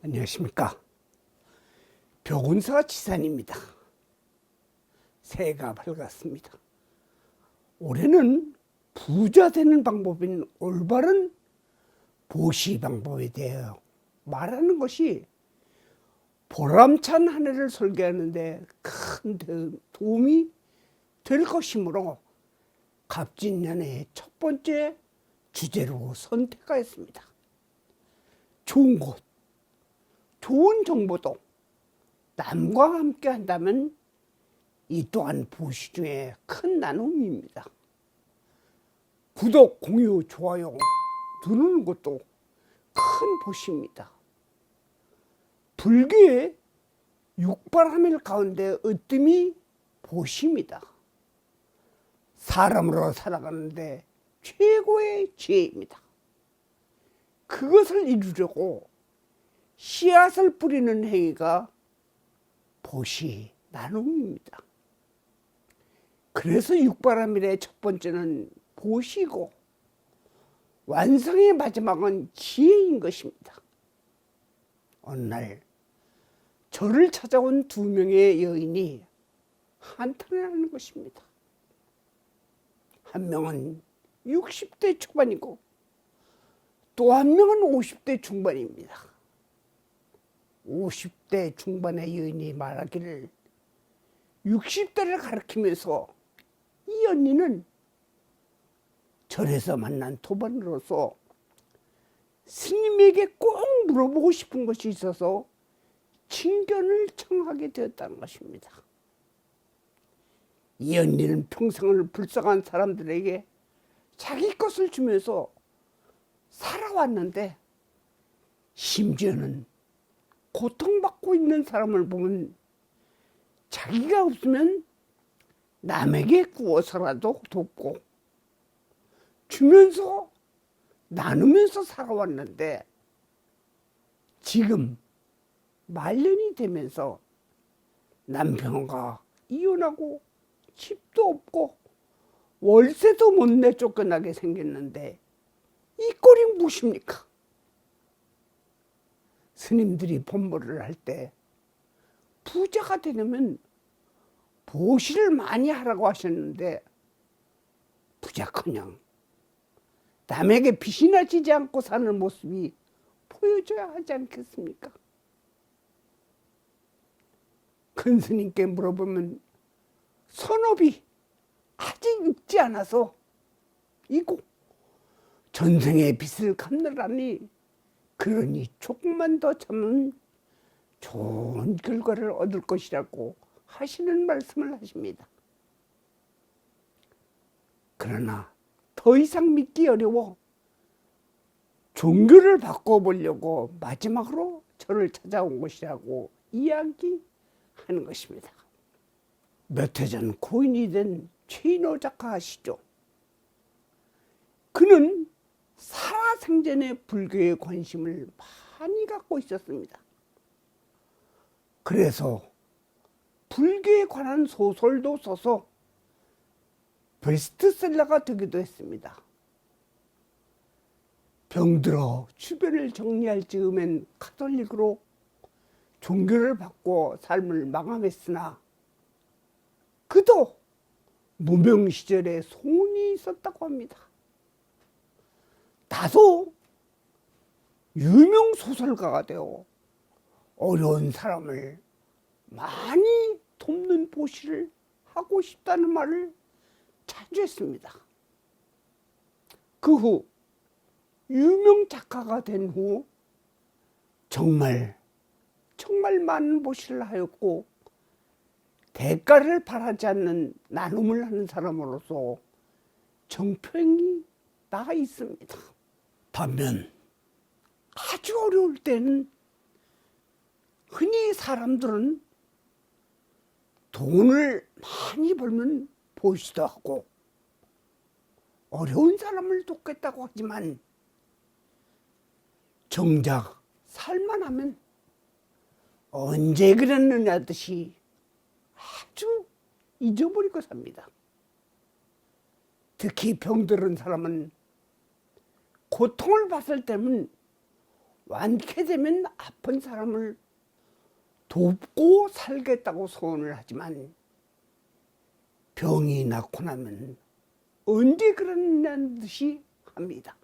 안녕하십니까. 벽운사 지산입니다. 새해가 밝았습니다. 올해는 부자 되는 방법인 올바른 보시 방법에 대하여 말하는 것이 보람찬 한 해를 설계하는데 큰 도움이 될 것이므로 갑진년의 첫 번째 주제로 선택하였습니다. 좋은 곳, 좋은 정보도 남과 함께 한다면 이 또한 보시 중에 큰 나눔입니다. 구독, 공유, 좋아요 누르는 것도 큰 보시입니다. 불교의 육바라밀 가운데 으뜸이 보시입니다. 사람으로 살아가는데 최고의 지혜입니다. 그것을 이루려고 씨앗을 뿌리는 행위가 보시 나눔입니다. 그래서 육바라밀의 첫 번째는 보시고 완성의 마지막은 지혜인 것입니다. 어느 날 저를 찾아온 두 명의 여인이 한탄을 하는 것입니다. 한 명은 60대 초반이고 또 한 명은 50대 중반입니다. 50대 중반의 여인이 말하기를 60대를 가리키면서 이 언니는 절에서 만난 도반으로서 스님에게 꼭 물어보고 싶은 것이 있어서 친견을 청하게 되었다는 것입니다. 이 언니는 평생을 불쌍한 사람들에게 자기 것을 주면서 살아왔는데 심지어는 고통받고 있는 사람을 보면 자기가 없으면 남에게 구워서라도 돕고 주면서 나누면서 살아왔는데 지금 말년이 되면서 남편과 이혼하고 집도 없고 월세도 못 내쫓겨나게 생겼는데 이 꼴이 무엇입니까? 스님들이 법모를 할 때 부자가 되려면 보시를 많이 하라고 하셨는데 부자커녕 남에게 빚이나 지지 않고 사는 모습이 보여줘야 하지 않겠습니까? 큰 스님께 물어보면 선업이 아직 익지 않아서 이고 전생의 빚을 갚느라니 그러니 조금만 더 참으면 좋은 결과를 얻을 것이라고 하시는 말씀을 하십니다. 그러나 더 이상 믿기 어려워 종교를 바꿔보려고 마지막으로 저를 찾아온 것이라고 이야기하는 것입니다. 몇 해 전 고인이 된 최인호 작가 아시죠? 그는 살아생전에 불교에 관심을 많이 갖고 있었습니다. 그래서 불교에 관한 소설도 써서 베스트셀러가 되기도 했습니다. 병들어 주변을 정리할 즈음엔 카톨릭으로 종교를 바꿔 삶을 마감했으나 그도 무명 시절에 소원이 있었다고 합니다. 나도 유명 소설가가 되어 어려운 사람을 많이 돕는 보시를 하고 싶다는 말을 자주 했습니다. 그 후 유명 작가가 된 후 정말 많은 보시를 하였고 대가를 바라지 않는 나눔을 하는 사람으로서 정평이 나 있습니다. 반면 아주 어려울 때는 흔히 사람들은 돈을 많이 벌면 보시도 하고 어려운 사람을 돕겠다고 하지만 정작 살만하면 언제 그랬느냐 듯이 아주 잊어버리고 삽니다. 특히 병들은 사람은 고통을 받을 때면 완쾌되면 아픈 사람을 돕고 살겠다고 소원을 하지만 병이 낫고 나면 언제 그러냐는 듯이 합니다.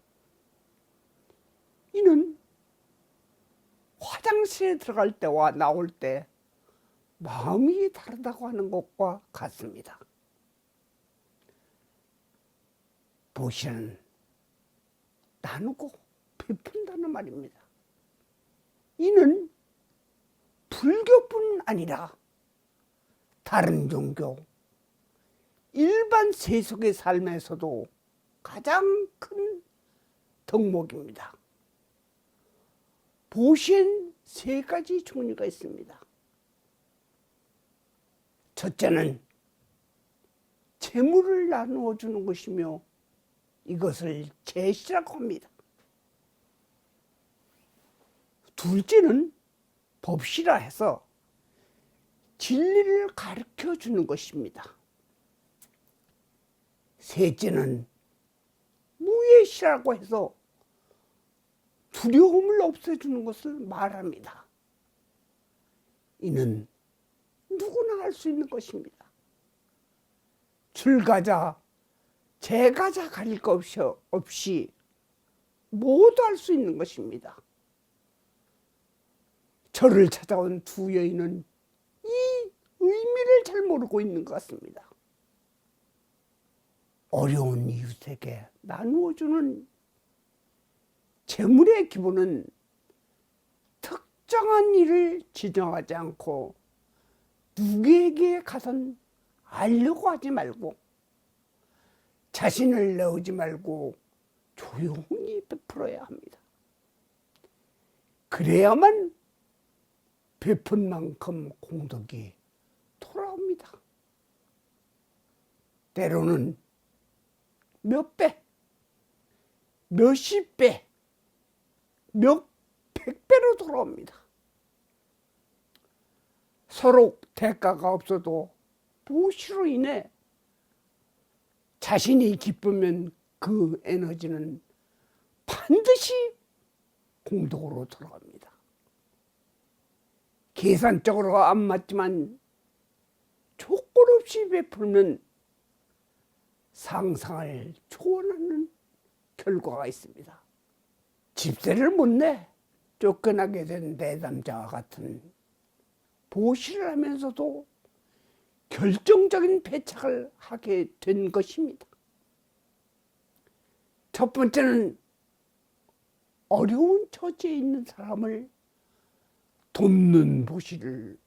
이는 화장실에 들어갈 때와 나올 때 마음이 다르다고 하는 것과 같습니다. 보시는 나누고 베푼다는 말입니다. 이는 불교뿐 아니라 다른 종교, 일반 세속의 삶에서도 가장 큰 덕목입니다. 보시엔 세 가지 종류가 있습니다. 첫째는 재물을 나누어 주는 것이며 이것을 제시라고 합니다. 둘째는 법시라 해서 진리를 가르쳐 주는 것입니다. 셋째는 무예시라고 해서 두려움을 없애주는 것을 말합니다. 이는 누구나 할 수 있는 것입니다. 출가자, 재가자 가릴 것 없이 모두 할 수 있는 것입니다. 저를 찾아온 두 여인은 이 의미를 잘 모르고 있는 것 같습니다. 어려운 이웃에게 나누어주는 재물의 기본은 특정한 일을 지정하지 않고 누구에게 가선 알려고 하지 말고 자신을 내오지 말고 조용히 베풀어야 합니다. 그래야만 베푼 만큼 공덕이 돌아옵니다. 때로는 몇 배, 몇십 배, 몇 백 배로 돌아옵니다. 서로 대가가 없어도 보시로 인해 자신이 기쁘면 그 에너지는 반드시 공덕으로 돌아갑니다. 계산적으로 안 맞지만 조건 없이 베풀면 상상을 초월하는 결과가 있습니다. 집세를 못 내 쫓겨나게 된 내담자와 같은 보시를 하면서도 결정적인 배척을 하게 된 것입니다. 첫 번째는 어려운 처지에 있는 사람을 돕는 보시를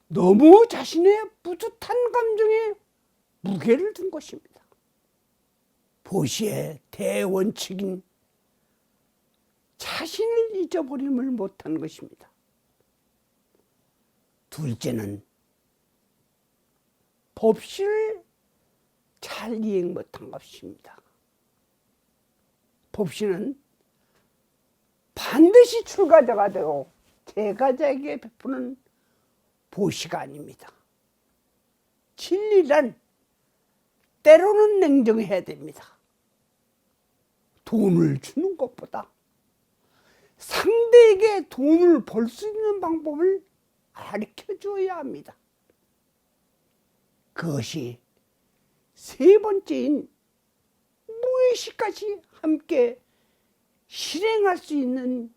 너무 자신의 뿌듯한 감정에 무게를 둔 것입니다. 보시의 대원칙인 자신을 잊어버림을 못한 것입니다. 둘째는 법시를 잘 이행 못한 것입니다. 법시는 반드시 출가자가 되고 재가자에게 베푸는 보시가 아닙니다. 진리란 때로는 냉정해야 됩니다. 돈을 주는 것보다 상대에게 돈을 벌 수 있는 방법을 가르쳐 줘야 합니다. 그것이 세 번째인 무의식까지 함께 실행할 수 있는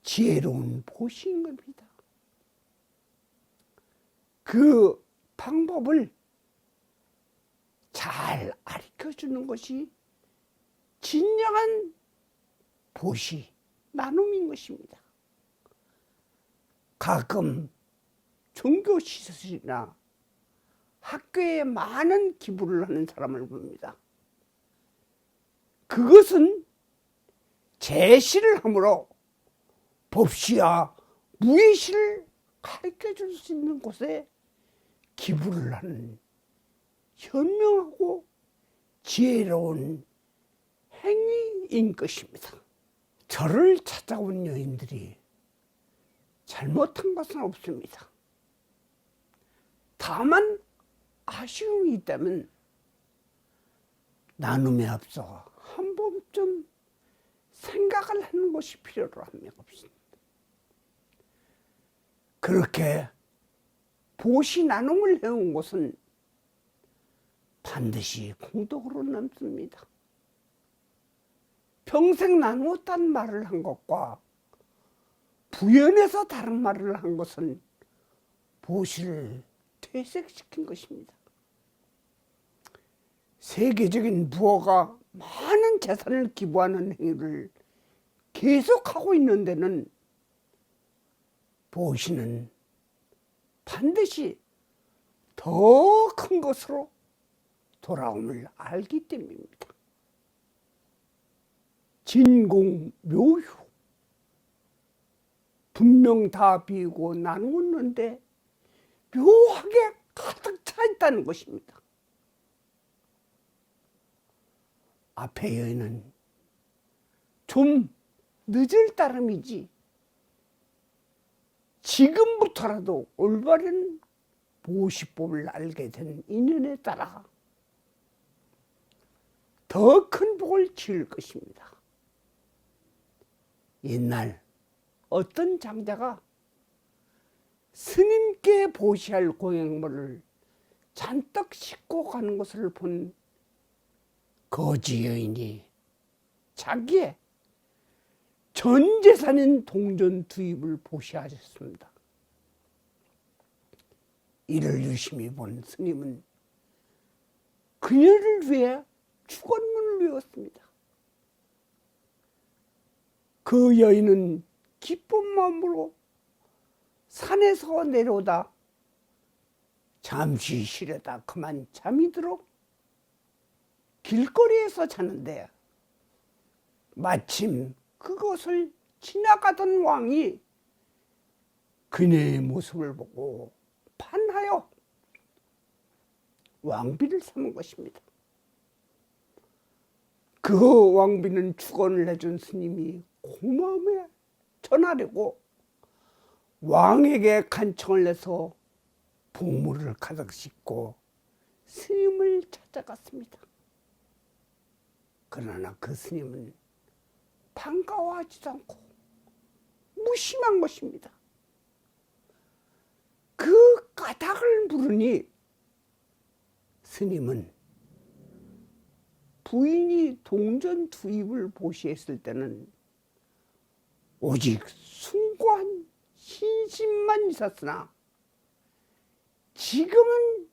지혜로운 보시인 겁니다. 그 방법을 잘 가르쳐 주는 것이 진정한 보시, 나눔인 것입니다. 가끔 종교시설이나 학교에 많은 기부를 하는 사람을 봅니다. 그것은 제시를 함으로 법시와 무의시를 가르쳐 줄 수 있는 곳에 기부를 하는 현명하고 지혜로운 행위인 것입니다. 저를 찾아온 여인들이 잘못한 것은 없습니다. 다만 아쉬움이 있다면 나눔에 앞서 한 번쯤 생각을 하는 것이 필요로 합니다. 그렇게 보시 나눔을 해온 것은 반드시 공덕으로 남습니다. 평생 나누었다는 말을 한 것과 부연해서 다른 말을 한 것은 보시를 퇴색시킨 것입니다. 세계적인 부호가 많은 재산을 기부하는 행위를 계속하고 있는 데는 보시는 반드시 더 큰 것으로 돌아옴을 알기 때문입니다. 진공묘휴, 분명 다 비우고 나누었는데 묘하게 가득 차 있다는 것입니다. 앞의 여인은 좀 늦을 따름이지 지금부터라도 올바른 보시법을 알게 된 인연에 따라 더 큰 복을 지을 것입니다. 옛날 어떤 장자가 스님께 보시할 공양물을 잔뜩 싣고 가는 것을 본 거지 여인이 자기의 전 재산인 동전 두입을 보시하셨습니다. 이를 유심히 본 스님은 그녀를 위해 축원문을 외웠습니다. 그 여인은 기쁜 마음으로 산에서 내려오다 잠시 쉬려다 그만 잠이 들어 길거리에서 자는데 마침 그것을 지나가던 왕이 그녀의 모습을 보고 반하여 왕비를 삼은 것입니다. 그 왕비는 축원을 해준 스님이 고마움에 전하려고 왕에게 간청을 내서 보물을 가득 싣고 스님을 찾아갔습니다. 그러나 그 스님은 반가워하지도 않고 무심한 것입니다. 그 까닭을 물으니 스님은 부인이 동전 두입을 보시했을 때는 오직 숭고한 신심만 있었으나 지금은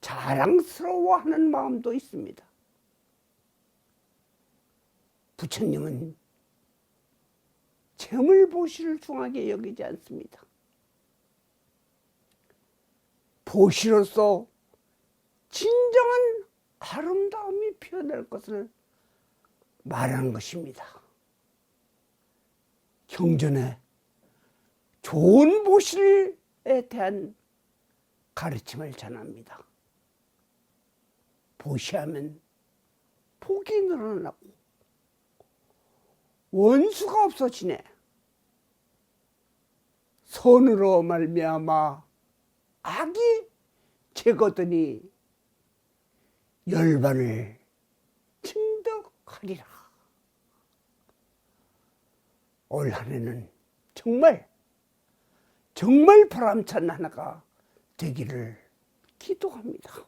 자랑스러워하는 마음도 있습니다. 부처님은 재물보시를 중하게 여기지 않습니다. 보시로서 진정한 아름다움이 피어날 것을 말하는 것입니다. 경전에 좋은 보시에 대한 가르침을 전합니다. 보시하면 복이 늘어나고 원수가 없어지네. 선으로 말미암아 악이 제거더니 열반을 증득하리라. 올 한해는 정말 바람찬 하나가 되기를 기도합니다.